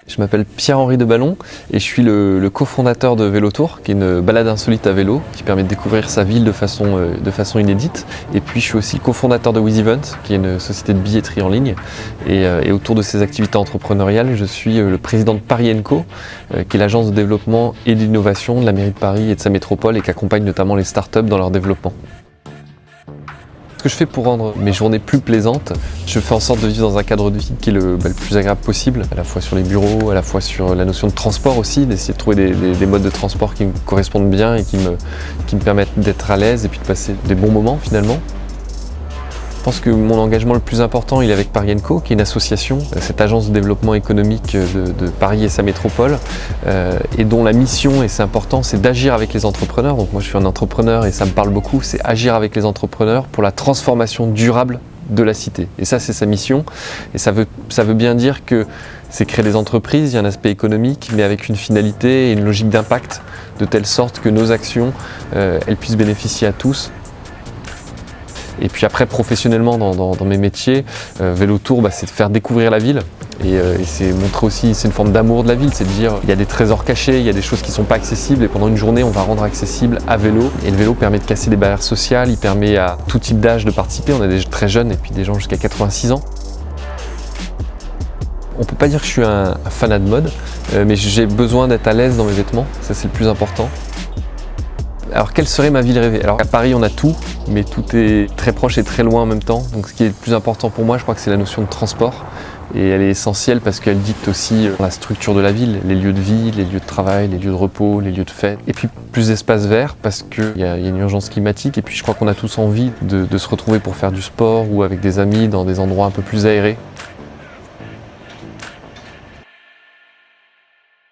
Je m'appelle Pierre-Henri de Ballon et je suis le cofondateur de Vélo Tour, qui est une balade insolite à vélo qui permet de découvrir sa ville de façon inédite. Et puis je suis aussi cofondateur de WizEvent, qui est une société de billetterie en ligne. Et autour de ces activités entrepreneuriales, je suis le président de Paris & Co, qui est l'agence de développement et d'innovation de la mairie de Paris et de sa métropole et qui accompagne notamment les startups dans leur développement. Ce que je fais pour rendre mes journées plus plaisantes, je fais en sorte de vivre dans un cadre de vie qui est le plus agréable possible, à la fois sur les bureaux, à la fois sur la notion de transport aussi, d'essayer de trouver des modes de transport qui me correspondent bien et qui me permettent d'être à l'aise et puis de passer des bons moments finalement. Je pense que mon engagement le plus important, il est avec Paris & Co, qui est une association, cette agence de développement économique de Paris et sa métropole, et dont la mission, et c'est important, c'est d'agir avec les entrepreneurs. Donc moi je suis un entrepreneur et ça me parle beaucoup, c'est agir avec les entrepreneurs pour la transformation durable de la cité. Et ça c'est sa mission, et ça veut bien dire que c'est créer des entreprises, il y a un aspect économique, mais avec une finalité et une logique d'impact, de telle sorte que nos actions, elles puissent bénéficier à tous. Et puis après, professionnellement, dans mes métiers, Vélo Tour, c'est de faire découvrir la ville. Et c'est montrer aussi, c'est une forme d'amour de la ville, c'est de dire il y a des trésors cachés, il y a des choses qui ne sont pas accessibles et pendant une journée, on va rendre accessible à vélo. Et le vélo permet de casser des barrières sociales, il permet à tout type d'âge de participer. On a des très jeunes et puis des gens jusqu'à 86 ans. On ne peut pas dire que je suis un fanat de mode, mais j'ai besoin d'être à l'aise dans mes vêtements, ça c'est le plus important. Alors quelle serait ma ville rêvée? Alors à Paris on a tout, mais tout est très proche et très loin en même temps. Donc ce qui est le plus important pour moi, je crois que c'est la notion de transport. Et elle est essentielle parce qu'elle dicte aussi la structure de la ville, les lieux de vie, les lieux de travail, les lieux de repos, les lieux de fête. Et puis plus d'espace vert parce qu'il y a une urgence climatique. Et puis je crois qu'on a tous envie de se retrouver pour faire du sport ou avec des amis dans des endroits un peu plus aérés.